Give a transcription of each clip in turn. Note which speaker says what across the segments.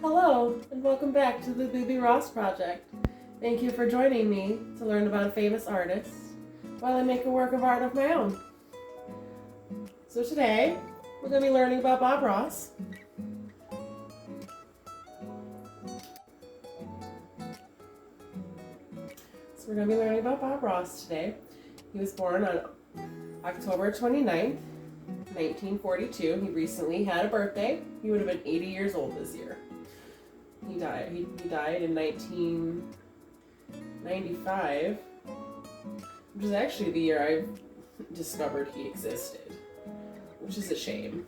Speaker 1: Hello, and welcome back to the Boobie Ross Project. Thank you for joining me to learn about a famous artist while I make a work of art of my own. So today, we're going to be learning about Bob Ross. He was born on October 29th, 1942. He recently had a birthday. He would have been 80 years old this year. He died in 1995, which is actually the year I discovered he existed, which is a shame.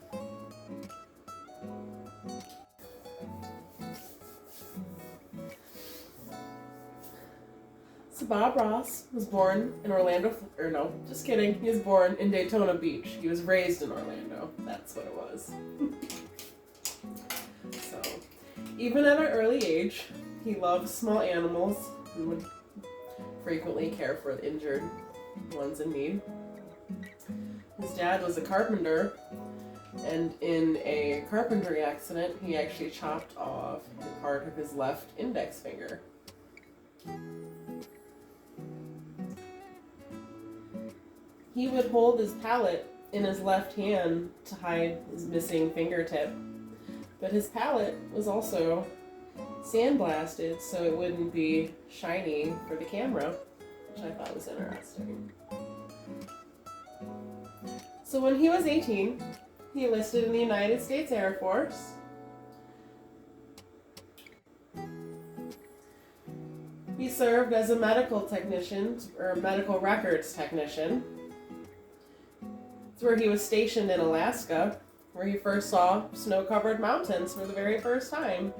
Speaker 1: So Bob Ross was born in he was born in Daytona Beach. He was raised in Orlando. That's what it was. So, even at an early age, he loved small animals and would frequently care for the injured ones in need. His dad was a carpenter, and in a carpentry accident, he actually chopped off part of his left index finger. He would hold his palette in his left hand to hide his missing fingertip, but his palette was also sandblasted so it wouldn't be shiny for the camera, which I thought was interesting. So when he was 18, he enlisted in the United States Air Force. He served as a medical technician, or medical records technician. It's where he was stationed in Alaska, where he first saw snow-covered mountains for the very first time.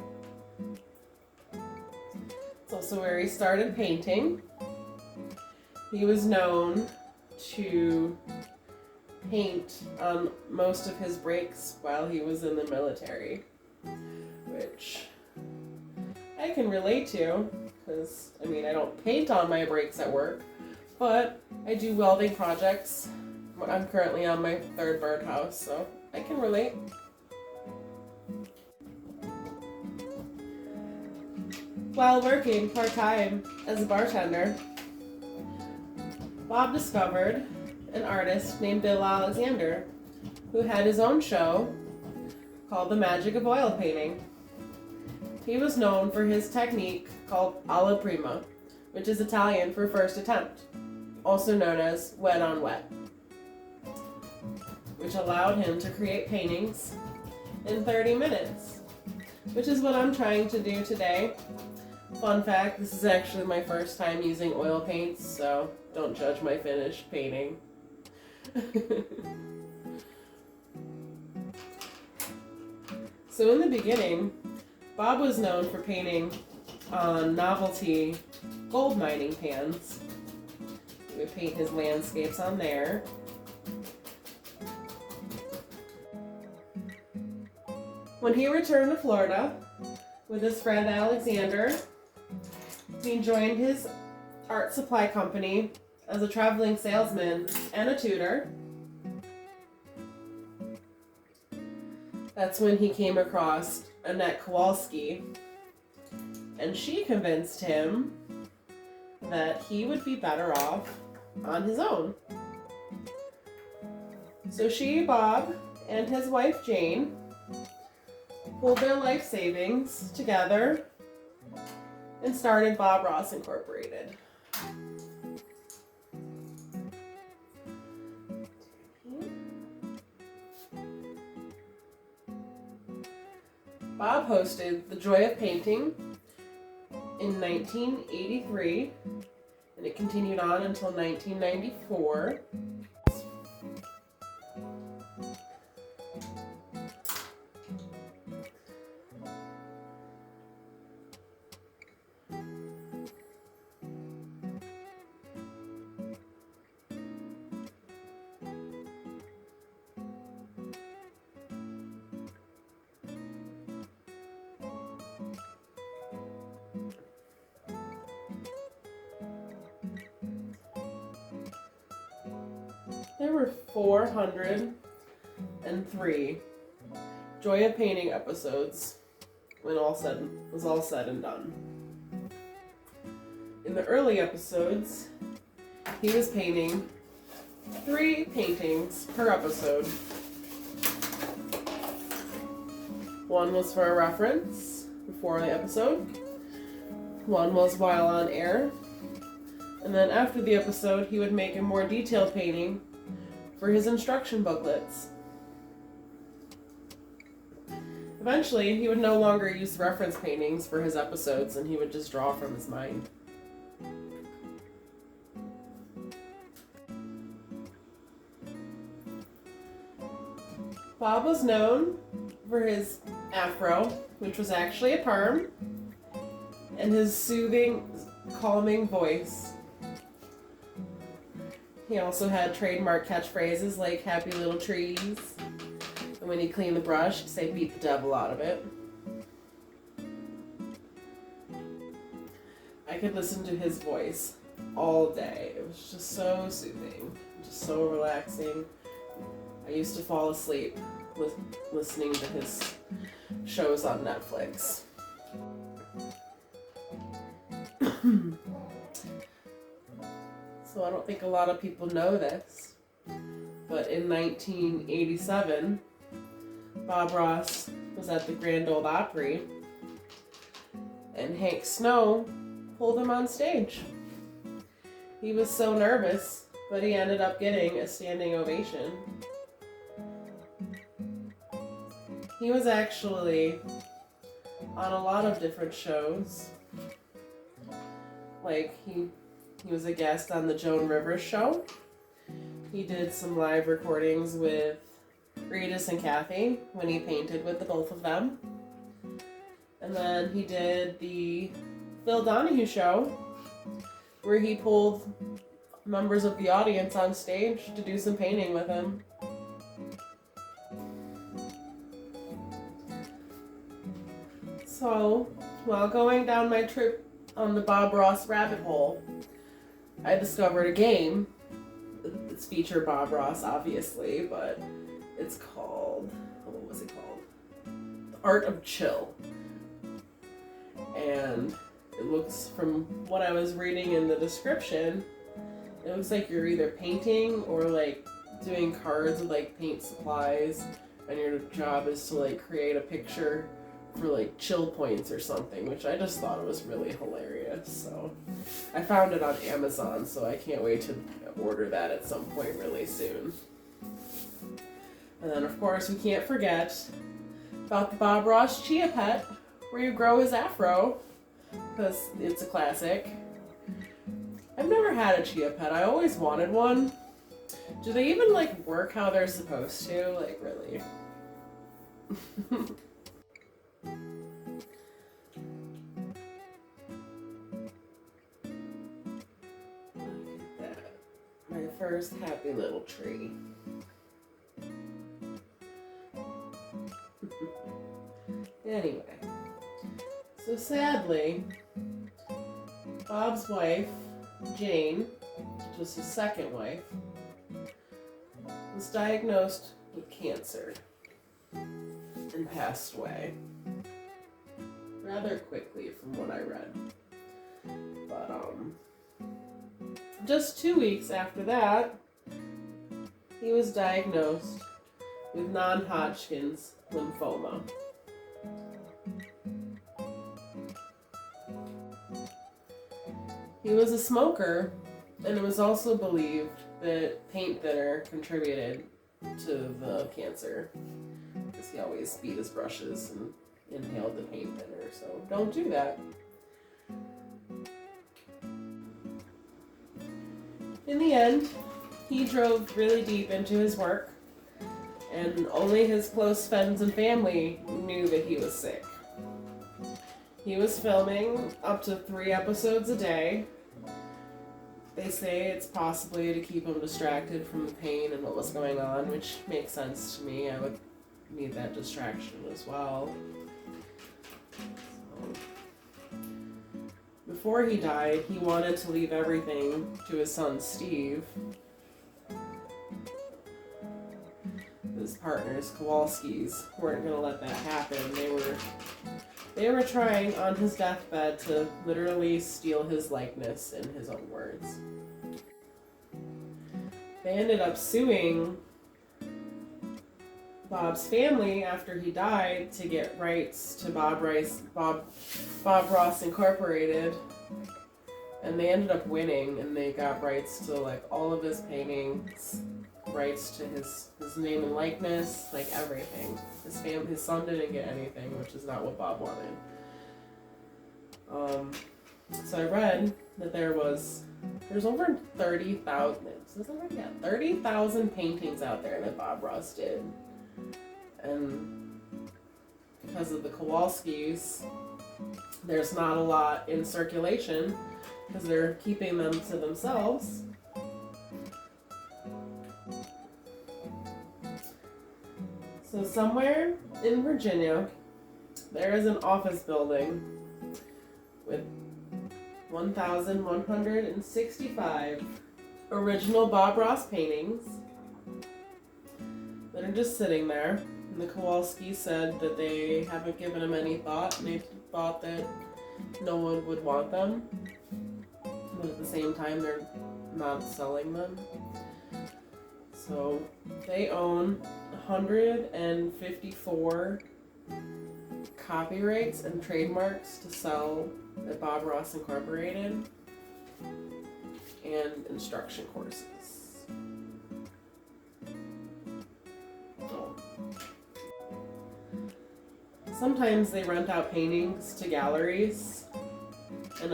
Speaker 1: It's also where he started painting. He was known to paint on most of his breaks while he was in the military, which I can relate to, because, I don't paint on my breaks at work, but I do welding projects. I'm currently on my third birdhouse, so I can relate. While working part-time as a bartender, Bob discovered an artist named Bill Alexander, who had his own show called The Magic of Oil Painting. He was known for his technique called alla prima, which is Italian for first attempt, also known as wet on wet, which allowed him to create paintings in 30 minutes, which is what I'm trying to do today. Fun fact, this is actually my first time using oil paints, so don't judge my finished painting. So in the beginning, Bob was known for painting on novelty gold mining pans. He would paint his landscapes on there. When he returned to Florida with his friend Alexander, he joined his art supply company as a traveling salesman and a tutor. That's when he came across Annette Kowalski, and she convinced him that he would be better off on his own. So she, Bob, and his wife Jane pulled their life savings together and started Bob Ross Incorporated. Bob hosted The Joy of Painting in 1983, and it continued on until 1994. There were 403 Joy of Painting episodes when was all said and done. In the early episodes, he was painting 3 paintings per episode. One was for a reference before the episode, one was while on air, and then after the episode he would make a more detailed painting for his instruction booklets. Eventually, he would no longer use reference paintings for his episodes and he would just draw from his mind. Bob was known for his afro, which was actually a perm, and his soothing, calming voice. He also had trademark catchphrases like "happy little trees," and when he cleaned the brush, he'd say "beat the devil out of it." I could listen to his voice all day. It was just so soothing, just so relaxing. I used to fall asleep listening to his shows on Netflix. So I don't think a lot of people know this, but in 1987, Bob Ross was at the Grand Ole Opry, and Hank Snow pulled him on stage. He was so nervous, but he ended up getting a standing ovation. He was actually on a lot of different shows. Like, he was a guest on the Joan Rivers show. He did some live recordings with Regis and Kathy when he painted with the both of them. And then he did the Phil Donahue show, where he pulled members of the audience on stage to do some painting with him. So, while going down my trip on the Bob Ross rabbit hole, I discovered a game. It's featured Bob Ross, obviously, but it's called, what was it called? The Art of Chill. And it looks, from what I was reading in the description, it looks like you're either painting or like doing cards with like paint supplies, and your job is to like create a picture for like chill points or something, which I just thought was really hilarious. So I found it on Amazon, so I can't wait to order that at some point really soon. And then of course we can't forget about the Bob Ross Chia Pet, where you grow his afro, because it's a classic. I've never had a Chia Pet. I always wanted one. Do they even like work how they're supposed to? Like, really? My first happy little tree. Anyway, so sadly, Bob's wife, Jane, which was his second wife, was diagnosed with cancer and passed away rather quickly from what I read. But just 2 weeks after that, he was diagnosed with non-Hodgkin's lymphoma. He was a smoker, and it was also believed that paint thinner contributed to the cancer, because he always beat his brushes and inhaled the paint thinner, so don't do that. In the end, he drove really deep into his work, and only his close friends and family knew that he was sick. He was filming up to 3 episodes a day. They say it's possibly to keep him distracted from the pain and what was going on, which makes sense to me. I would need that distraction as well. Before he died, he wanted to leave everything to his son Steve. His partners, Kowalskis, weren't going to let that happen. They were They were trying on his deathbed to literally steal his likeness in his own words. They ended up suing Bob's family after he died to get rights to Bob Ross Incorporated, and they ended up winning, and they got rights to like all of his paintings, rights to his name and likeness, like everything. His son didn't get anything, which is not what Bob wanted. So I read that there's over 30,000. 30,000 paintings out there that Bob Ross did. And because of the Kowalskis, there's not a lot in circulation because they're keeping them to themselves. So somewhere in Virginia, there is an office building with 1,165 original Bob Ross paintings that are just sitting there. And the Kowalskis said that they haven't given them any thought, and they thought that no one would want them. But at the same time, they're not selling them. So they own 154 copyrights and trademarks to sell at Bob Ross Incorporated, and instruction courses. Sometimes they rent out paintings to galleries and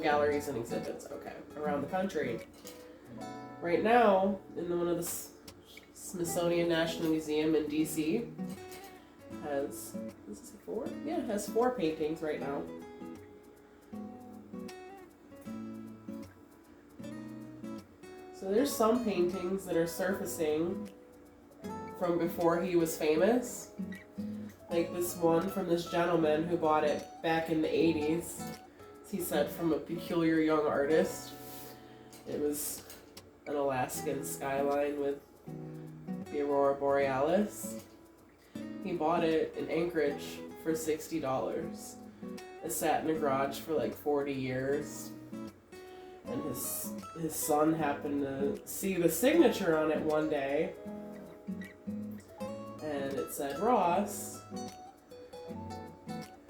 Speaker 1: galleries and exhibits, around the country. Right now, in one of the Smithsonian National Museum in DC, has 4 paintings right now. So there's some paintings that are surfacing from before he was famous. Like this one from this gentleman who bought it back in the 80s. He said from a peculiar young artist. It was an Alaskan skyline with the Aurora Borealis. He bought it in Anchorage for $60. It sat in a garage for like 40 years. And his son happened to see the signature on it one day. And it said Ross.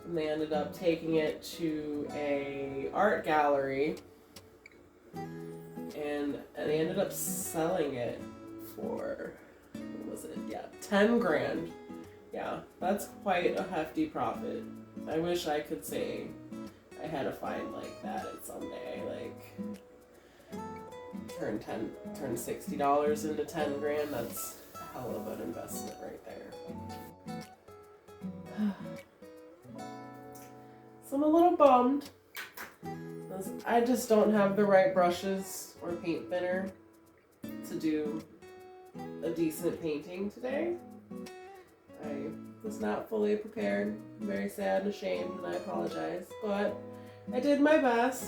Speaker 1: And they ended up taking it to a art gallery. And they ended up selling it for, what was it? Yeah, 10 grand. Yeah, that's quite a hefty profit. I wish I could say I had a find like that at someday, like turn $60 into 10 grand. That's a hell of an investment right there. So I'm a little bummed. I just don't have the right brushes or paint thinner to do a decent painting today. I was not fully prepared. I'm very sad and ashamed, and I apologize. But I did my best.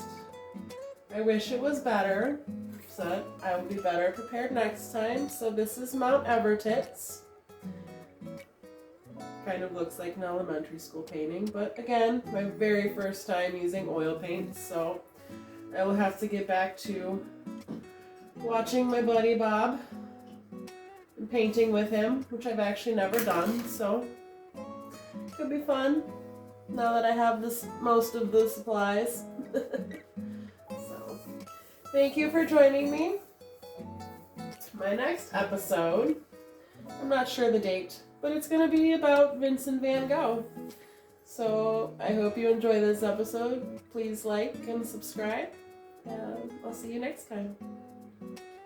Speaker 1: I wish it was better, so I will be better prepared next time. So this is Mount Evertits. Kind of looks like an elementary school painting, but again, my very first time using oil paints, so I will have to get back to watching my buddy Bob and painting with him, which I've actually never done, so could be fun now that I have most of the supplies. So, thank you for joining me. My next episode, I'm not sure the date, but it's going to be about Vincent van Gogh. So I hope you enjoy this episode. Please like and subscribe, and I'll see you next time.